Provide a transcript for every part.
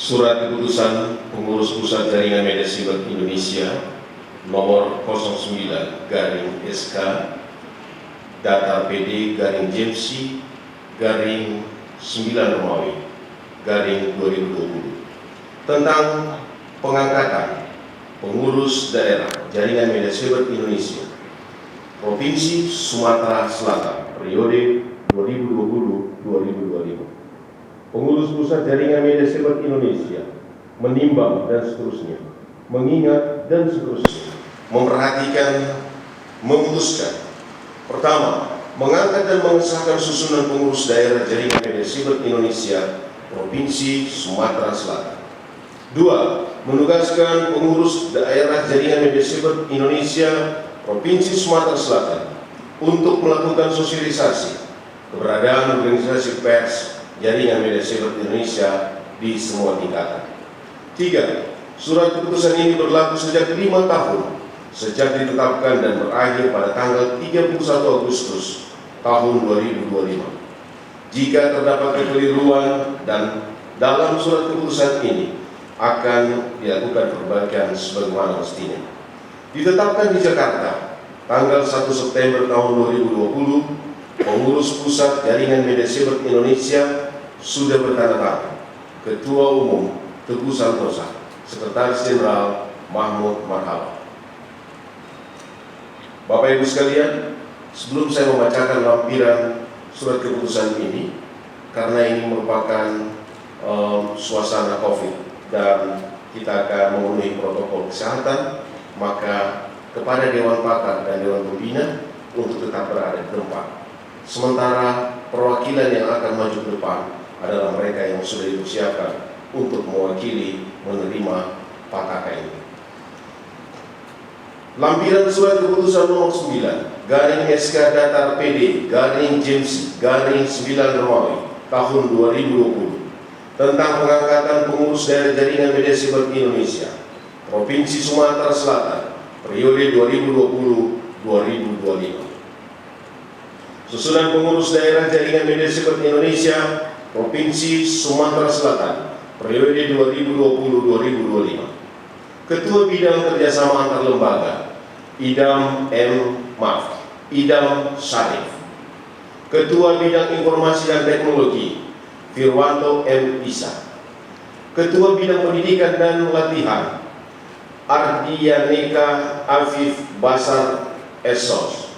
Surat Keputusan Pengurus Pusat Jaringan Media Siber Indonesia nomor 09/SK data PD /JMC /9 Romawi /2020 tentang pengangkatan pengurus daerah Jaringan Media Siber Indonesia Provinsi Sumatera Selatan periode 2020-2025. Pengurus Pusat Jaringan Media Siber Indonesia menimbang dan seterusnya, mengingat dan seterusnya, memperhatikan, memutuskan. Pertama, mengangkat dan mengesahkan susunan pengurus daerah Jaringan Media Siber Indonesia Provinsi Sumatera Selatan. Dua, menugaskan pengurus daerah Jaringan Media Siber Indonesia Provinsi Sumatera Selatan untuk melakukan sosialisasi keberadaan organisasi pers Jaringan Media Siber Indonesia di semua tingkatan. Tiga, surat keputusan ini berlaku sejak 5 tahun sejak ditetapkan dan berakhir pada tanggal 31 Agustus tahun 2025. Jika terdapat kekeliruan dan dalam surat keputusan ini akan dilakukan perbaikan sebagaimana mestinya. Ditetapkan di Jakarta tanggal 1 September tahun 2020, pengurus Pusat Jaringan Media Siber Indonesia sudah bertanda tangan. Ketua Umum Teguh Santosa, Sekretaris Jenderal Mahmud Marhaba. Bapak Ibu sekalian, sebelum saya membacakan lampiran surat keputusan ini, karena ini merupakan suasana COVID dan kita akan memenuhi protokol kesehatan, maka kepada Dewan Pakar dan Dewan Pembina untuk tetap berada di tempat. Sementara perwakilan yang akan maju ke depan adalah mereka yang sudah dipersiapkan untuk mewakili menerima PKK ini. Lampiran surat keputusan nomor 9/SK Datar PD /JMC /9 Romawi tahun 2020 tentang pengangkatan pengurus daerah Jaringan Media Siber Indonesia Provinsi Sumatera Selatan periode 2020-2025. Susunan pengurus daerah Jaringan Media Siber Indonesia Provinsi Sumatera Selatan periode 2020-2025. Ketua Bidang Kerjasama Antar Lembaga Idam Syarif. Ketua Bidang Informasi dan Teknologi Firwanto M. Isa. Ketua Bidang Pendidikan dan Latihan Ardianeka Afif Basar Esos.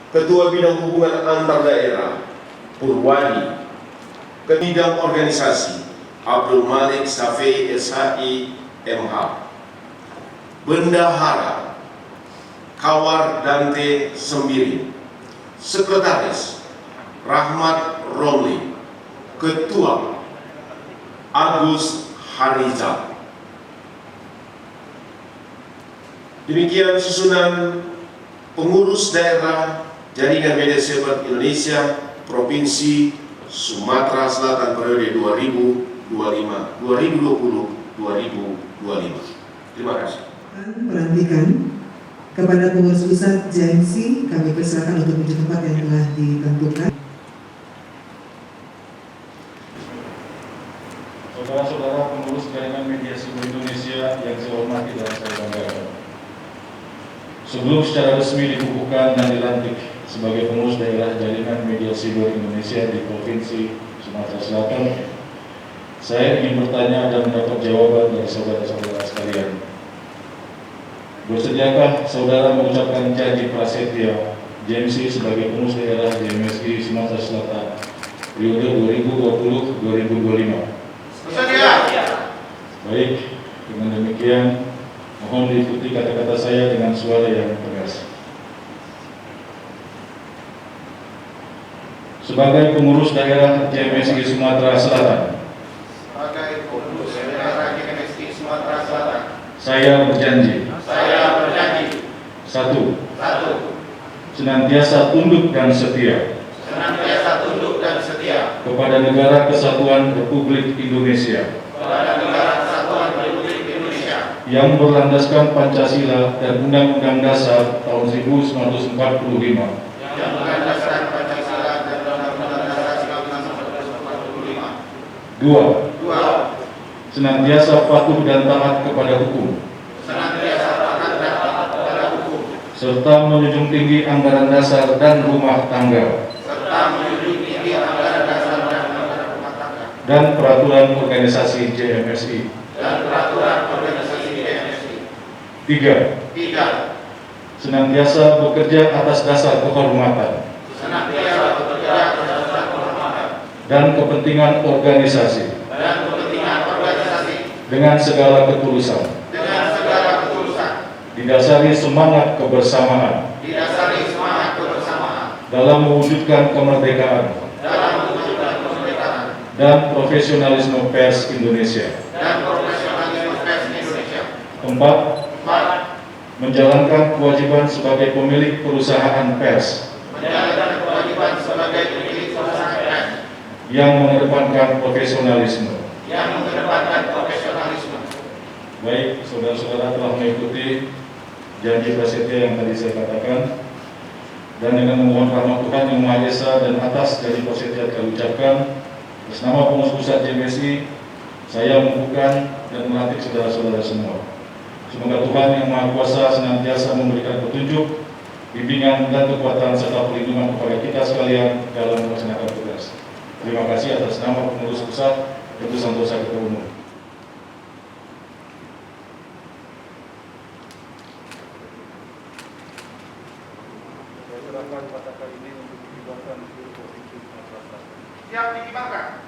Ketua Bidang Hubungan Antar Daerah Purwadi. Bidang Organisasi Abdul Malik Safei SHI MH. Bendahara Kawar Dante Sembiri. Sekretaris Rahmat Romli. Ketua Agus Harizal. Demikian susunan pengurus daerah Jaringan Media Siber Indonesia Provinsi Sumatera Selatan periode 2020-2025. Terima kasih. Pelantikan kepada pengurus pusat JMC kami persilakan untuk menuju tempat yang telah ditentukan. Saudara-saudara pengurus Jaringan Media Siber Indonesia yang saya hormati dan saya banggakan. Sebelum secara resmi dikukuhkan dan dilantik sebagai pengurus daerah Jaringan Media Siber Indonesia di Provinsi Sumatera Selatan, saya ingin bertanya dan mendapat jawaban dari saudara-saudara sekalian. Bersediakah saudara mengucapkan janji prasetya JMC sebagai pengurus daerah JMSI Sumatera Selatan periode 2020-2025? Bersedia. Baik, dengan demikian mohon diikuti kata-kata saya dengan suara yang tegas. Sebagai pengurus daerah JMSI Sumatera Selatan, saya berjanji. Satu, senantiasa tunduk dan setia kepada Negara Kesatuan Republik Indonesia yang berlandaskan Pancasila dan Undang-Undang Dasar tahun 1945. Dua, senantiasa patuh dan taat kepada hukum, serta menjunjung tinggi anggaran dasar dan rumah tangga, dan peraturan organisasi JMSI. 3. Senantiasa bekerja atas dasar kehormatan dan kepentingan organisasi dengan segala ketulusan, didasari semangat kebersamaan dalam mewujudkan kemerdekaan dan profesionalisme pers Indonesia. 4. Menjalankan kewajiban sebagai pemilik perusahaan pers yang mengedepankan profesionalisme. Baik, saudara-saudara telah mengikuti janji prasetya yang tadi saya katakan, dan dengan memohon rahmat Tuhan Yang Maha Esa dan atas janji prasetya yang ucapkan, atas nama Pengurus Pusat JMSI, saya mengukuhkan dan melantik saudara-saudara semua. Semoga Tuhan Yang Maha Kuasa senantiasa memberikan petunjuk, bimbingan dan kekuatan serta perlindungan kepada kita sekalian dalam melaksanakan tugas. Terima kasih atas nama Pengurus Pusat, Dr. Santosa Ketua Umum. Siap dikibarkan.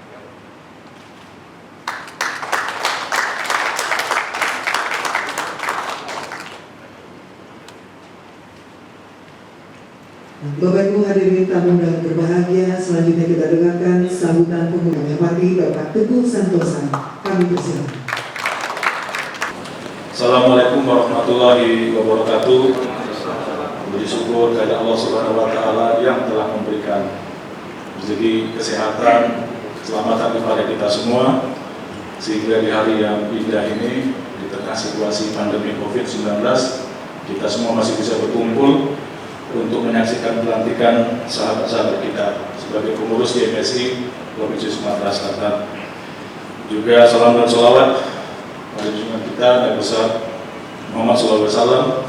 Bapak Ibu hadirin tamu dan berbahagia, selanjutnya kita dengarkan sambutan pengumuman Bupati Bapak Teguh Santosa. Kami persilakan. Assalamualaikum warahmatullahi wabarakatuh. Puji syukur kepada Allah Subhanahu wa taala yang telah memberikan rezeki, kesehatan, keselamatan kepada kita semua, sehingga di hari yang indah ini di tengah situasi pandemi Covid-19 kita semua masih bisa berkumpul untuk menyaksikan pelantikan sahabat-sahabat kita sebagai pengurus JMSI Provinsi Sumatera Selatan. Juga salam dan sholawat pada junjungan kita Nabi besar Muhammad SAW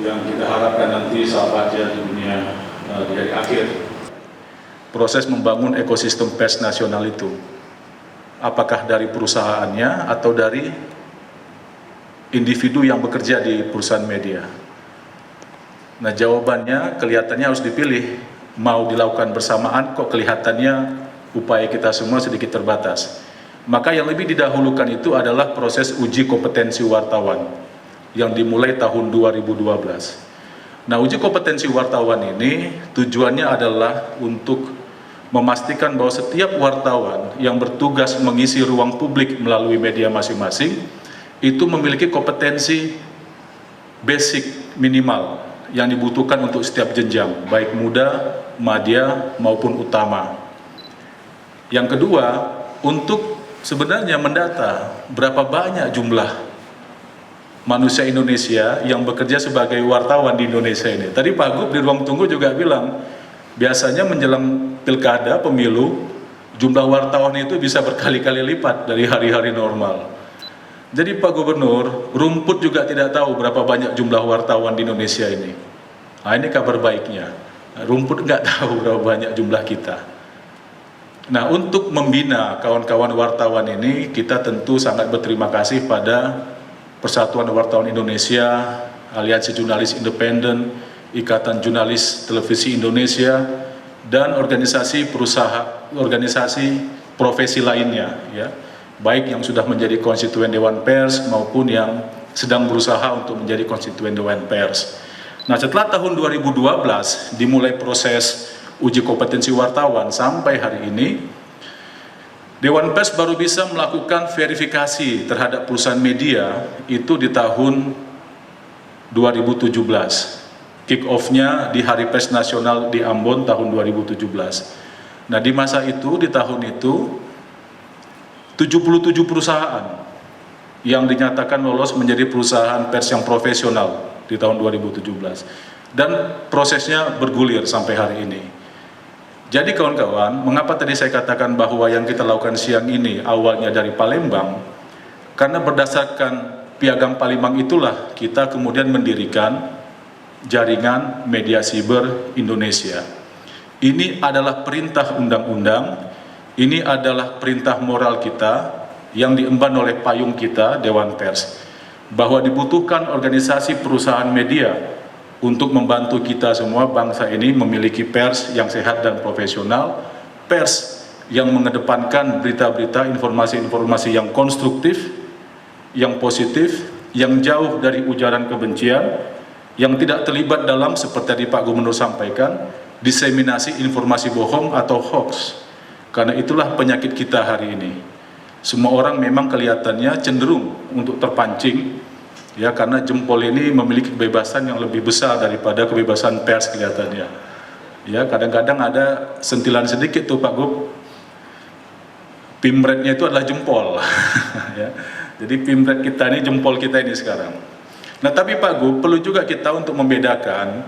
yang kita harapkan nanti sahabatnya di dunia di hari akhir. Proses membangun ekosistem pers nasional itu, apakah dari perusahaannya atau dari individu yang bekerja di perusahaan media? Nah, jawabannya kelihatannya harus dipilih. Mau dilakukan bersamaan, kok kelihatannya upaya kita semua sedikit terbatas. Maka yang lebih didahulukan itu adalah proses uji kompetensi wartawan yang dimulai tahun 2012. Nah, uji kompetensi wartawan ini tujuannya adalah untuk memastikan bahwa setiap wartawan yang bertugas mengisi ruang publik melalui media masing-masing itu memiliki kompetensi basic minimal yang dibutuhkan untuk setiap jenjang, baik muda, madya, maupun utama. Yang kedua, untuk sebenarnya mendata berapa banyak jumlah manusia Indonesia yang bekerja sebagai wartawan di Indonesia ini. Tadi Pak Gub di ruang tunggu juga bilang, biasanya menjelang pilkada, pemilu, jumlah wartawan itu bisa berkali-kali lipat dari hari-hari normal. Jadi Pak Gubernur, rumput juga tidak tahu berapa banyak jumlah wartawan di Indonesia ini. Nah, ini kabar baiknya. Rumput nggak tahu berapa banyak jumlah kita. Nah, untuk membina kawan-kawan wartawan ini, kita tentu sangat berterima kasih pada Persatuan Wartawan Indonesia, Aliansi Jurnalis Independen, Ikatan Jurnalis Televisi Indonesia, dan organisasi profesi lainnya, ya, baik yang sudah menjadi konstituen Dewan Pers maupun yang sedang berusaha untuk menjadi konstituen Dewan Pers. Nah, setelah tahun 2012 dimulai proses uji kompetensi wartawan sampai hari ini, Dewan Pers baru bisa melakukan verifikasi terhadap perusahaan media itu di tahun 2017. Kick off-nya di Hari Pers Nasional di Ambon tahun 2017. Nah, di masa itu, di tahun itu, 77 perusahaan yang dinyatakan lolos menjadi perusahaan pers yang profesional di tahun 2017. Dan prosesnya bergulir sampai hari ini. Jadi kawan-kawan, mengapa tadi saya katakan bahwa yang kita lakukan siang ini awalnya dari Palembang? Karena berdasarkan Piagam Palembang itulah kita kemudian mendirikan Jaringan Media Siber Indonesia. Ini adalah perintah undang-undang, ini adalah perintah moral kita yang diemban oleh payung kita, Dewan Pers, bahwa dibutuhkan organisasi perusahaan media untuk membantu kita semua bangsa ini memiliki pers yang sehat dan profesional, pers yang mengedepankan berita-berita, informasi-informasi yang konstruktif, yang positif, yang jauh dari ujaran kebencian, yang tidak terlibat dalam, seperti tadi Pak Gubernur sampaikan, diseminasi informasi bohong atau hoax. Karena itulah penyakit kita hari ini. Semua orang memang kelihatannya cenderung untuk terpancing, ya, karena jempol ini memiliki kebebasan yang lebih besar daripada kebebasan pers kelihatannya. Ya, kadang-kadang ada sentilan sedikit tuh Pak Gub, pimretnya itu adalah jempol. Ya. Jadi pimret kita ini, jempol kita ini sekarang. Nah tapi Pak Gub, perlu juga kita untuk membedakan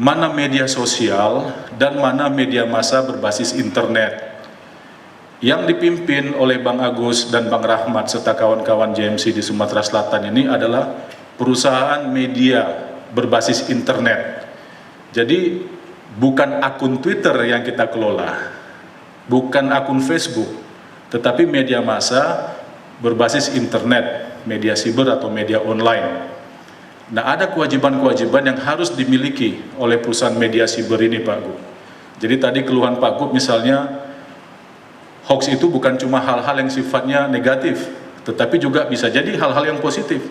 mana media sosial dan mana media massa berbasis internet. Yang dipimpin oleh Bang Agus dan Bang Rahmat serta kawan-kawan JMC di Sumatera Selatan ini adalah perusahaan media berbasis internet. Jadi bukan akun Twitter yang kita kelola, bukan akun Facebook, tetapi media massa berbasis internet, media siber atau media online. Nah, ada kewajiban-kewajiban yang harus dimiliki oleh perusahaan media siber ini, Pak Gub. Jadi tadi keluhan Pak Gub misalnya, hoax itu bukan cuma hal-hal yang sifatnya negatif, tetapi juga bisa jadi hal-hal yang positif.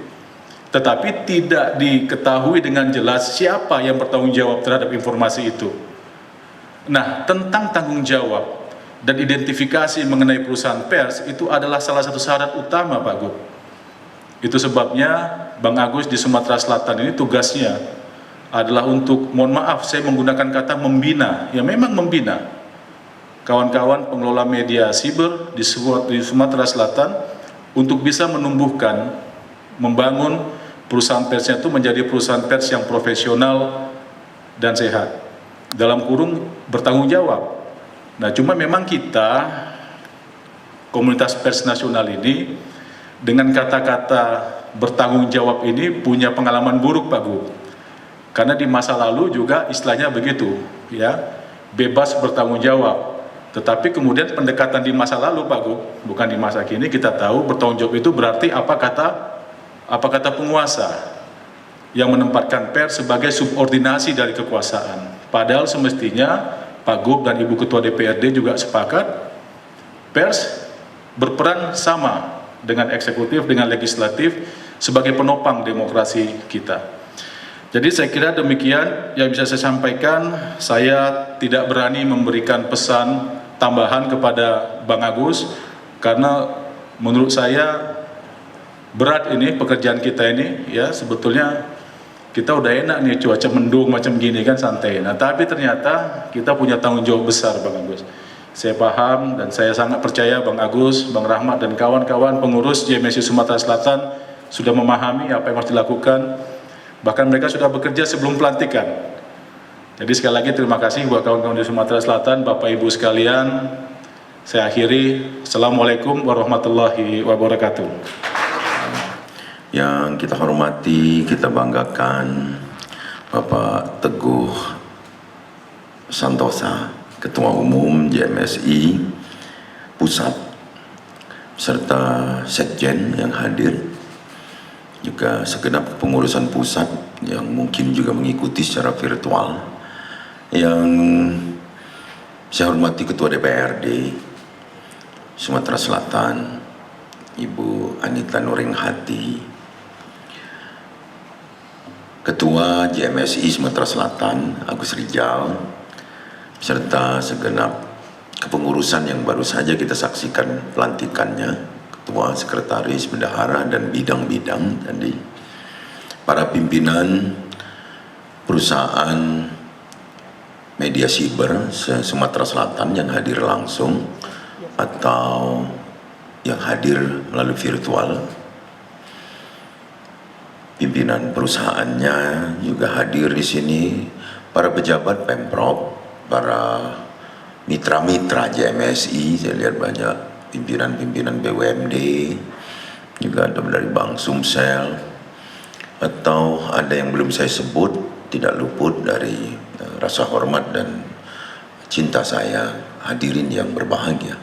Tetapi tidak diketahui dengan jelas siapa yang bertanggung jawab terhadap informasi itu. Nah, tentang tanggung jawab dan identifikasi mengenai perusahaan pers itu adalah salah satu syarat utama, Pak Gub. Itu sebabnya Bang Agus di Sumatera Selatan ini tugasnya adalah untuk, mohon maaf saya menggunakan kata membina, ya memang membina kawan-kawan pengelola media siber di Sumatera Selatan untuk bisa menumbuhkan, membangun perusahaan persnya itu menjadi perusahaan pers yang profesional dan sehat. Dalam kurung bertanggung jawab. Nah, cuma memang kita, komunitas pers nasional ini, dengan kata-kata bertanggung jawab ini punya pengalaman buruk, Pak Gub. Karena di masa lalu juga istilahnya begitu, ya, bebas bertanggung jawab. Tetapi kemudian pendekatan di masa lalu, Pak Gub, bukan di masa kini, kita tahu bertanggung jawab itu berarti apa kata penguasa yang menempatkan pers sebagai subordinasi dari kekuasaan. Padahal semestinya Pak Gub dan Ibu Ketua DPRD juga sepakat pers berperan sama dengan eksekutif, dengan legislatif sebagai penopang demokrasi kita. Jadi saya kira demikian yang bisa saya sampaikan. Saya tidak berani memberikan pesan tambahan kepada Bang Agus karena menurut saya berat ini pekerjaan kita ini, ya. Sebetulnya kita udah enak nih cuaca mendung macam gini kan, santai. Nah tapi ternyata kita punya tanggung jawab besar, Bang Agus. Saya paham dan saya sangat percaya Bang Agus, Bang Rahmat dan kawan-kawan pengurus JMSI Sumatera Selatan sudah memahami apa yang harus dilakukan. Bahkan mereka sudah bekerja sebelum pelantikan. Jadi sekali lagi terima kasih buat kawan-kawan di Sumatera Selatan, Bapak Ibu sekalian. Saya akhiri. Assalamualaikum warahmatullahi wabarakatuh. Yang kita hormati, kita banggakan Bapak Teguh Santosa, Ketua Umum JMSI Pusat, serta Sekjen yang hadir, juga segenap pengurusan pusat yang mungkin juga mengikuti secara virtual. Yang saya hormati Ketua DPRD Sumatera Selatan, Ibu Anita Nuringhati, Ketua JMSI Sumatera Selatan Agus Rijal, serta segenap kepengurusan yang baru saja kita saksikan pelantikannya, Ketua, Sekretaris, Bendahara, dan bidang-bidang tadi, para pimpinan perusahaan media siber Sumatera Selatan yang hadir langsung atau yang hadir melalui virtual. Pimpinan perusahaannya juga hadir di sini, para pejabat Pemprov, para mitra-mitra JMSI, saya lihat banyak pimpinan-pimpinan BUMD, juga ada dari Bank Sumsel, atau ada yang belum saya sebut, tidak luput dari rasa hormat dan cinta saya, hadirin yang berbahagia.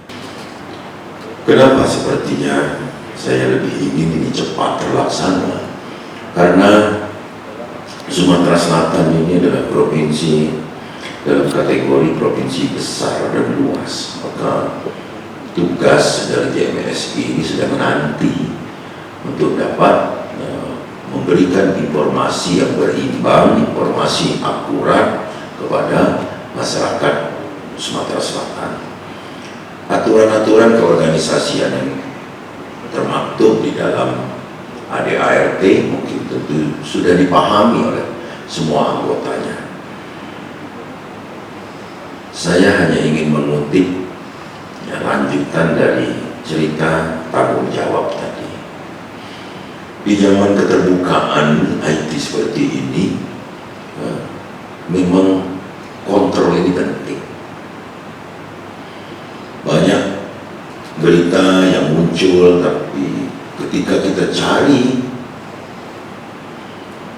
Kenapa sepertinya saya lebih ingin ini cepat terlaksana? Karena Sumatera Selatan ini adalah provinsi dalam kategori provinsi besar dan luas, maka tugas dari JMSI ini sudah menanti untuk dapat memberikan informasi yang berimbang, informasi akurat kepada masyarakat Sumatera Selatan. Aturan-aturan keorganisasian yang termaktub di dalam ADART mungkin tentu sudah dipahami oleh semua anggotanya. Saya hanya ingin mengutip lanjutan dari cerita tanggung jawab tadi. Di zaman keterbukaan IT seperti ini, memang kontrol ini penting. Banyak berita yang muncul, tapi ketika kita cari,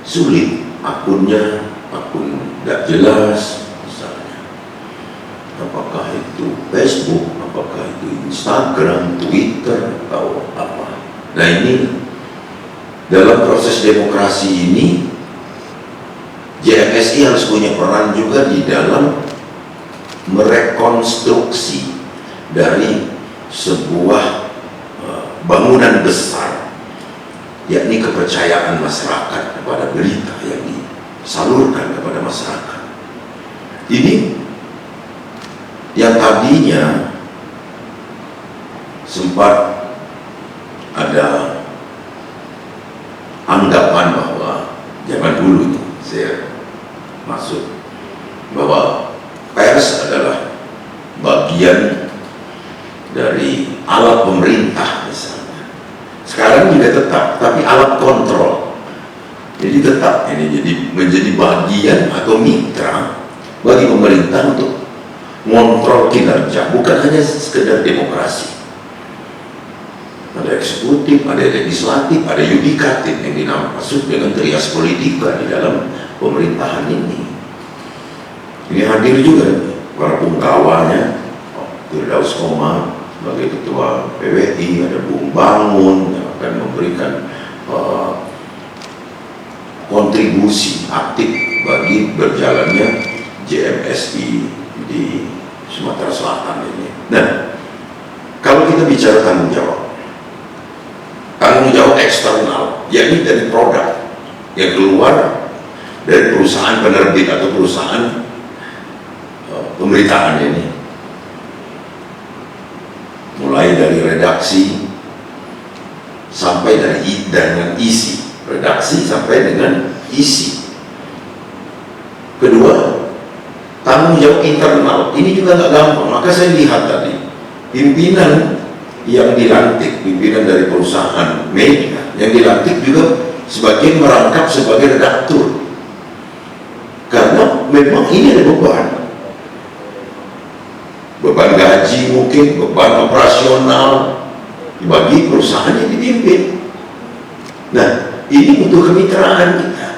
sulit. Akunnya, akun tidak jelas, misalnya. Apakah itu Facebook, apakah itu Instagram, Twitter, atau apa. Nah ini, dalam proses demokrasi ini, JMSI harus punya peran juga di dalam merekonstruksi dari sebuah bangunan besar, yakni kepercayaan masyarakat kepada berita yang disalurkan kepada masyarakat. Ini yang tadinya sempat ada anggapan bahwa zaman dulu itu, saya maksud bahwa pers adalah bagian dari alat pemerintah misalnya. Sekarang juga tetap, tapi alat kontrol. Jadi tetap ini menjadi bagian atau mitra bagi pemerintah untuk mengontrol kinerja, bukan hanya sekedar demokrasi. Ada eksekutif, ada legislatif, ada yudikatif yang dimaksud dengan trias politika di dalam pemerintahan ini. Ini hadir juga para pungkawanya, Firdaus Komar sebagai ketua PWI, ada Bung Bangun yang akan memberikan kontribusi aktif bagi berjalannya JMSI di Sumatera Selatan ini. Nah, kalau kita bicara tanggung jawab eksternal, yakni dari produk yang keluar dari perusahaan penerbit atau perusahaan pemberitaan ini, mulai dari redaksi sampai dengan isi, redaksi sampai dengan isi. Kedua, tanggung jawab internal ini juga nggak gampang. Maka saya lihat tadi pimpinan yang dilantik, pimpinan dari perusahaan media yang dilantik juga sebagian merangkap sebagai redaktur, karena memang ini ada beban gaji, mungkin beban operasional bagi perusahaan yang dipimpin. Nah, ini butuh kemitraan kita,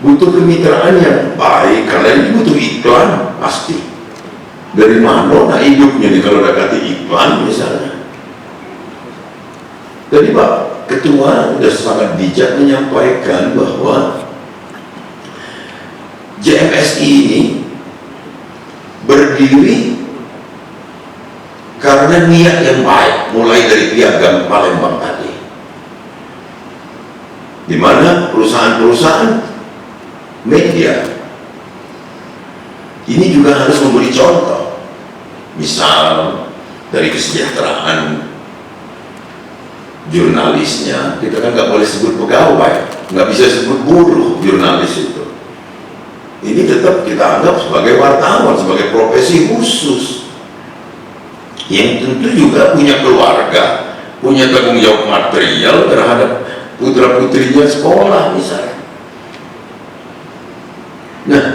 butuh kemitraan yang baik, karena ini butuh iklan pasti. Dari mana hidupnya nih kalau ada iklan misalnya. Jadi Pak Ketua sudah sangat bijak menyampaikan bahwa JMSI ini berdiri karena niat yang baik, mulai dari Piagam Palembang tadi, di mana perusahaan-perusahaan media ini juga harus memberi contoh, misal dari kesejahteraan jurnalisnya. Kita kan nggak boleh sebut pegawai, nggak bisa sebut buruh jurnalis itu. Ini tetap kita anggap sebagai wartawan, sebagai profesi khusus yang tentu juga punya keluarga, punya tanggung jawab material terhadap putra putrinya sekolah misalnya. Nah,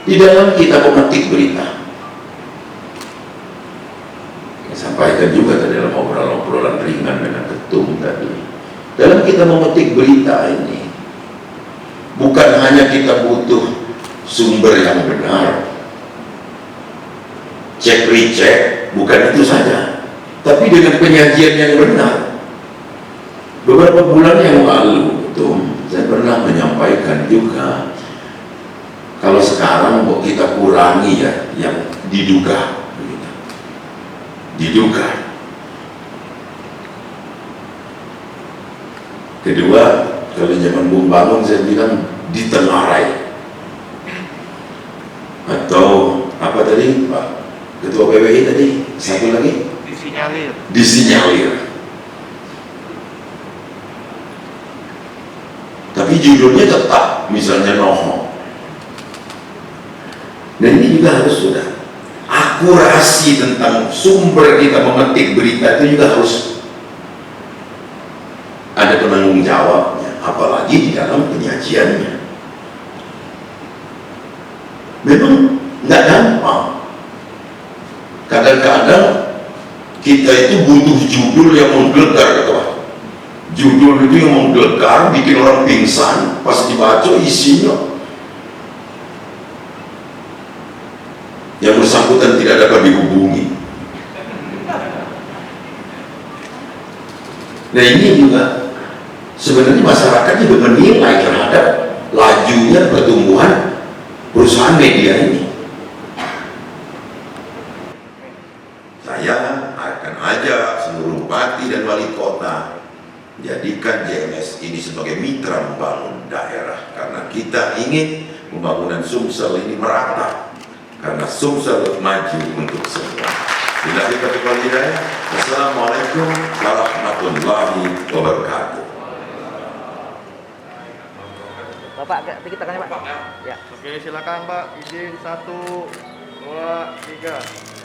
Di dalam kita memetik berita, saya sampaikan juga tadi dalam obrolan ringan dengan ketum tadi, dalam kita memetik berita ini, bukan hanya kita butuh sumber yang benar, cek recheck, bukan itu saja, tapi dengan penyajian yang benar. Beberapa bulan yang lalu saya pernah menyampaikan juga, kalau sekarang kok kita kurangi ya yang diduga, diduga. Kedua, kalau zaman Bung Bangun saya bilang ditengarai, atau apa tadi Pak Ketua PWI tadi, satu lagi disinyalir. Tapi judulnya tetap misalnya Noho. Dan ini juga harus sudah akurasi tentang sumber kita memetik berita itu juga harus ada penanggung jawabnya, apalagi di dalam penyajiannya. Memang nggak gampang. Kadang-kadang kita itu butuh judul yang menggelegar, judul itu yang menggelegar, bikin orang pingsan, pas dibaca isinya yang bersangkutan tidak dapat dihubungi. Nah ini juga sebenarnya masyarakat juga menilai terhadap lajunya pertumbuhan perusahaan media ini. Saya akan ajak seluruh bupati dan wali kota jadikan JMS ini sebagai mitra membangun daerah, karena kita ingin pembangunan Sumsel ini merata, karena Sumsel maju untuk semua. Billahi taufiq wal hidayah. Wassalamualaikum warahmatullahi wabarakatuh. Bapak, dikit tangannya Pak. Ya. Oke, silakan Pak. Izin 1, 2, 3.